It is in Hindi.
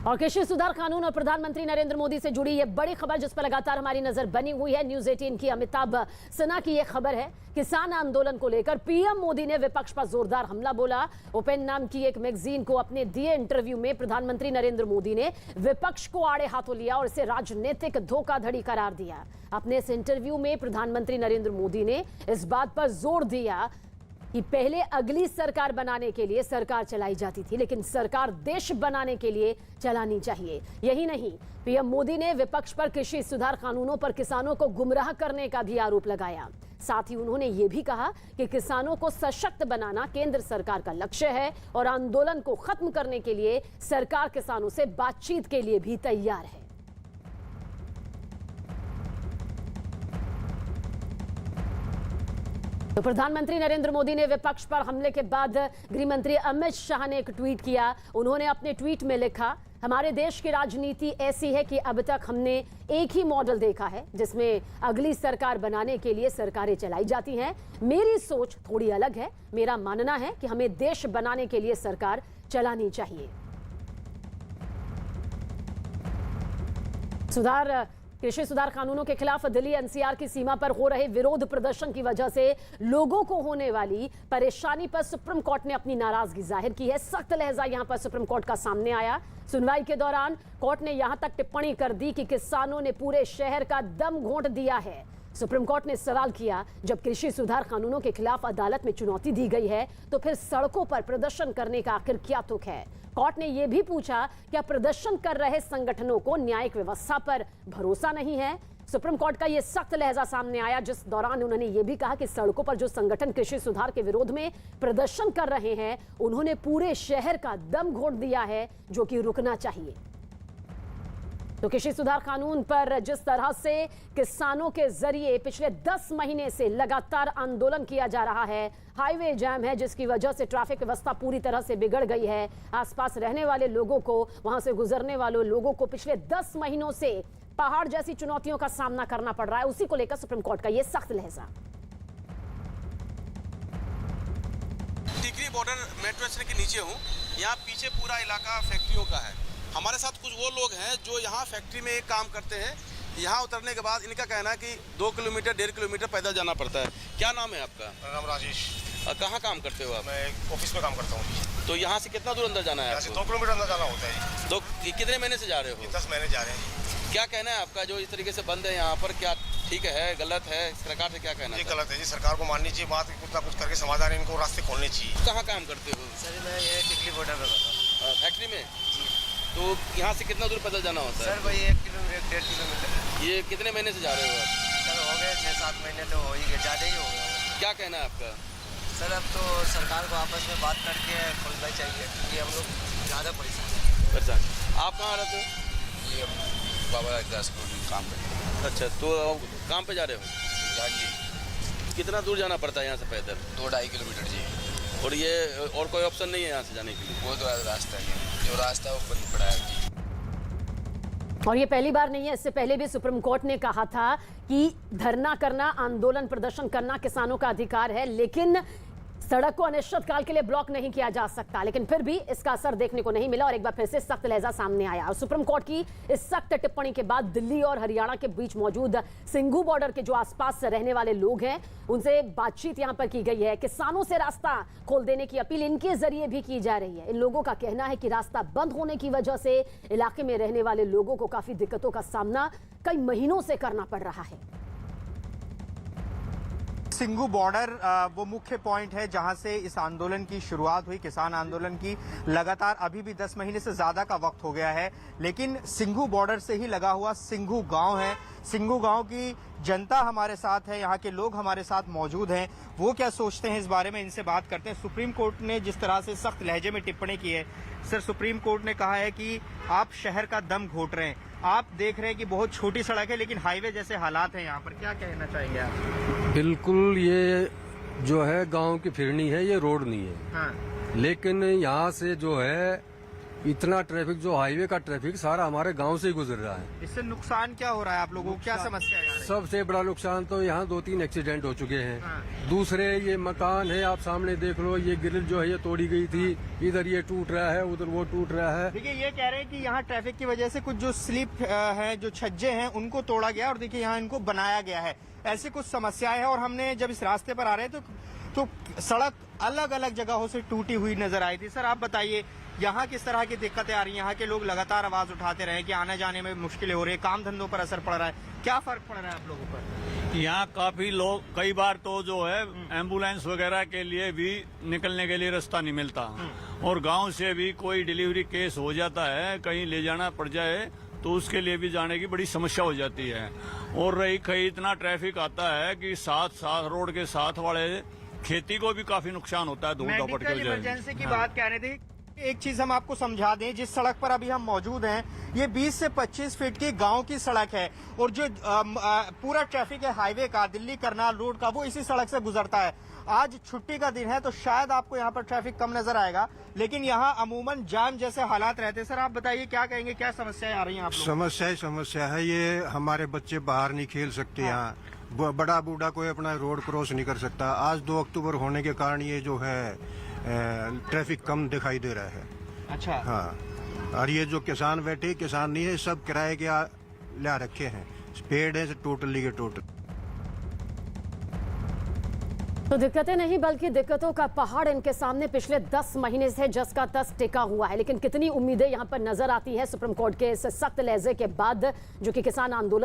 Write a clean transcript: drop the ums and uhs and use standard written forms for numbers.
और कृषि सुधार कानून और प्रधानमंत्री नरेंद्र मोदी से जुड़ी ये बड़ी खबर जिस पर लगातार हमारी नजर बनी हुई है। न्यूज 18 की अमिताभ सिन्हा की ये खबर है। किसान आंदोलन को लेकर पीएम मोदी ने विपक्ष पर जोरदार हमला बोला। ओपन नाम की एक मैगजीन को अपने दिए इंटरव्यू में प्रधानमंत्री नरेंद्र मोदी ने विपक्ष को आड़े हाथों लिया और इसे राजनीतिक धोखाधड़ी करार दिया। अपने इस इंटरव्यू में प्रधानमंत्री नरेंद्र मोदी ने इस बात पर जोर दिया कि पहले अगली सरकार बनाने के लिए सरकार चलाई जाती थी, लेकिन सरकार देश बनाने के लिए चलानी चाहिए। यही नहीं, पीएम मोदी ने विपक्ष पर कृषि सुधार कानूनों पर किसानों को गुमराह करने का भी आरोप लगाया। साथ ही उन्होंने ये भी कहा कि किसानों को सशक्त बनाना केंद्र सरकार का लक्ष्य है और आंदोलन को खत्म करने के लिए सरकार किसानों से बातचीत के लिए भी तैयार है। तो प्रधानमंत्री नरेंद्र मोदी ने विपक्ष पर हमले के बाद गृह मंत्री अमित शाह ने एक ट्वीट किया। उन्होंने अपने ट्वीट में लिखा, हमारे देश की राजनीति ऐसी है कि अब तक हमने एक ही मॉडल देखा है जिसमें अगली सरकार बनाने के लिए सरकारें चलाई जाती हैं। मेरी सोच थोड़ी अलग है। मेरा मानना है कि हमें देश बनाने के लिए सरकार चलानी चाहिए। कृषि सुधार कानूनों के खिलाफ दिल्ली एनसीआर की सीमा पर हो रहे विरोध प्रदर्शन की वजह से लोगों को होने वाली परेशानी पर सुप्रीम कोर्ट ने अपनी नाराजगी जाहिर की है। सख्त लहजा यहां पर सुप्रीम कोर्ट का सामने आया। सुनवाई के दौरान कोर्ट ने यहां तक टिप्पणी कर दी कि किसानों ने पूरे शहर का दम घोंट दिया है। सुप्रीम कोर्ट ने सवाल किया, जब कृषि सुधार कानूनों के खिलाफ अदालत में चुनौती दी गई है तो फिर सड़कों पर प्रदर्शन करने का आखिर क्या तुक है। कोर्ट ने यह भी पूछा, क्या प्रदर्शन कर रहे संगठनों को न्यायिक व्यवस्था पर भरोसा नहीं है। सुप्रीम कोर्ट का यह सख्त लहजा सामने आया, जिस दौरान उन्होंने यह भी कहा कि सड़कों पर जो संगठन कृषि सुधार के विरोध में प्रदर्शन कर रहे हैं उन्होंने पूरे शहर का दम घोंट दिया है, जो कि रुकना चाहिए। तो कृषि सुधार कानून पर जिस तरह से किसानों के जरिए पिछले 10 महीने से लगातार आंदोलन किया जा रहा है, हाईवे जाम है जिसकी वजह से ट्रैफिक व्यवस्था पूरी तरह से बिगड़ गई है। आसपास रहने वाले लोगों को, वहां से गुजरने वाले लोगों को पिछले 10 महीनों से पहाड़ जैसी चुनौतियों का सामना करना पड़ रहा है। उसी को लेकर सुप्रीम कोर्ट का यह सख्त लहजा। टिकरी बॉर्डर मेट्रो स्टेशन के नीचे हूँ। यहाँ पीछे पूरा इलाका फैक्ट्रियों का है। हमारे साथ कुछ वो लोग हैं जो यहाँ फैक्ट्री में एक काम करते हैं। यहाँ उतरने के बाद इनका कहना है कि 2 किलोमीटर 1.5 किलोमीटर पैदल जाना पड़ता है। क्या नाम है आपका? मेरा नाम राजेश। कहाँ काम करते हो आप? मैं ऑफिस में काम करता हूँ। तो यहाँ से कितना दूर अंदर जाना है? यहाँ से 2 किलोमीटर अंदर जाना होता है। तो कितने महीने से जा रहे हो? 10 महीने जा रहे हैं। क्या कहना है आपका, जो इस तरीके से बंद है यहाँ पर, क्या ठीक है, गलत है? सरकार से क्या कहना है? ये गलत है जी, सरकार को माननी चाहिए बात, कुछ ना कुछ करके समाधान इनको रास्ते खोलने चाहिए। कहाँ काम करते हो? सर मैं ये टिकली बॉर्डर में करता हूँ। फैक्ट्री में? तो यहाँ से कितना दूर पैदल जाना होता है? सर भाई 1 किलोमीटर 1.5 किलोमीटर। ये कितने महीने से जा रहे हो आप? सर हो गए 6-7 महीने तो हो ही गए, ज़्यादा ही हो गया। क्या कहना है आपका? सर अब तो सरकार को आपस में बात करके खोलना चाहिए, क्योंकि हम लोग ज़्यादा परेशान हैं। आप कहाँ रहते हो? ये बाबा दासपुर काम पे। अच्छा, तो काम पे जा रहे हो? हाँ जी। कितना दूर जाना पड़ता है यहाँ से पैदल? 2-2.5 किलोमीटर जी। और ये और कोई ऑप्शन नहीं है यहाँ से जाने के लिए? वो तो रास्ता ही है, जो रास्ता है वो बंद पड़ा है जी। और ये पहली बार नहीं है, इससे पहले भी सुप्रीम कोर्ट ने कहा था कि धरना करना, आंदोलन प्रदर्शन करना किसानों का अधिकार है, लेकिन सड़क को अनिश्चितकाल के लिए ब्लॉक नहीं किया जा सकता। लेकिन फिर भी इसका असर देखने को नहीं मिला और एक बार फिर से सख्त लहजा सामने आया। और सुप्रीम कोर्ट की इस सख्त टिप्पणी के बाद दिल्ली और हरियाणा के बीच मौजूद सिंघू बॉर्डर के जो आसपास रहने वाले लोग हैं उनसे बातचीत यहां पर की गई है। किसानों से रास्ता खोल देने की अपील इनके जरिए भी की जा रही है। इन लोगों का कहना है कि रास्ता बंद होने की वजह से इलाके में रहने वाले लोगों को काफी दिक्कतों का सामना कई महीनों से करना पड़ रहा है। सिंघू बॉर्डर वो मुख्य पॉइंट है जहां से इस आंदोलन की शुरुआत हुई, किसान आंदोलन की। लगातार अभी भी 10 महीने से ज्यादा का वक्त हो गया है, लेकिन सिंघू बॉर्डर से ही लगा हुआ सिंघू गांव है। सिंघू गांव की जनता हमारे साथ है, यहाँ के लोग हमारे साथ मौजूद हैं। वो क्या सोचते हैं इस बारे में इनसे बात करते हैं। सुप्रीम कोर्ट ने जिस तरह से सख्त लहजे में टिप्पणी की है, सर सुप्रीम कोर्ट ने कहा है कि आप शहर का दम घोट रहे हैं। आप देख रहे हैं कि बहुत छोटी सड़क है लेकिन हाईवे जैसे हालात हैं यहाँ पर, क्या कहना चाहेंगे आप? बिल्कुल, ये जो है गांव की फिरनी है, ये रोड नहीं है। हाँ। लेकिन यहाँ से जो है इतना ट्रैफिक, जो हाईवे का ट्रैफिक सारा हमारे गांव से ही गुजर रहा है। इससे नुकसान क्या हो रहा है आप लोगों को, क्या समस्या है? सबसे बड़ा नुकसान तो यहाँ 2-3 एक्सीडेंट हो चुके हैं। दूसरे ये मकान है, आप सामने देख लो, ये ग्रिल जो है ये तोड़ी गई थी, इधर ये टूट रहा है, उधर वो टूट रहा है। देखिए ये कह रहे हैं कि यहाँ ट्रैफिक की वजह से कुछ जो स्लिप है, जो छज्जे हैं, उनको तोड़ा गया और देखिए यहाँ इनको बनाया गया है। ऐसी कुछ समस्याएं हैं और हमने जब इस रास्ते पर आ रहे तो सड़क अलग अलग जगहों से टूटी हुई नजर आई थी। सर आप बताइए यहाँ किस तरह की दिक्कतें आ रही हैं? यहाँ के लोग लगातार आवाज उठाते रहे कि आने जाने में मुश्किलें हो रही है, काम धंधों पर असर पड़ रहा है, क्या फर्क पड़ रहा है आप लोगों पर? यहाँ काफी लोग, कई बार तो जो है एम्बुलेंस वगैरह के लिए भी निकलने के लिए रास्ता नहीं मिलता, और गांव से भी कोई डिलीवरी केस हो जाता है, कहीं ले जाना पड़ जाए तो उसके लिए भी जाने की बड़ी समस्या हो जाती है। और रही कहीं इतना ट्रैफिक आता है कि साथ रोड के साथ वाले खेती को भी काफी नुकसान होता है, धूल धपट के वजह इमरजेंसी की बात कह रहे थे। एक चीज हम आपको समझा दें, जिस सड़क पर अभी हम मौजूद हैं ये 20 से 25 फीट की गांव की सड़क है और जो पूरा ट्रैफिक है हाईवे का, दिल्ली करनाल रोड का, वो इसी सड़क से गुजरता है। आज छुट्टी का दिन है तो शायद आपको यहाँ पर ट्रैफिक कम नजर आएगा, लेकिन यहाँ अमूमन जाम जैसे हालात रहते हैं। सर आप बताइए क्या कहेंगे, क्या समस्याएं आ रही हैं आप लोगों को? समस्या है ये, हमारे बच्चे बाहर नहीं खेल सकते यहाँ, बड़ा बूढ़ा कोई अपना रोड क्रॉस नहीं कर सकता। आज 2 अक्टूबर होने के कारण ये जो है ट्रैफिक कम दिखाई दे रहा है। अच्छा। हाँ, और ये जो किसान बैठे, किसान नहीं है, सब किराए के ला रखे हैं, पेड़ है टोटली के टोटल। तो दिक्कतें नहीं बल्कि दिक्कतों का पहाड़ इनके सामने पिछले 10 महीने से जस का तस टिका हुआ है। लेकिन कितनी उम्मीदें यहां पर नजर आती है सुप्रीम कोर्ट के इस सख्त लहजे के बाद, जो कि किसान आंदोलन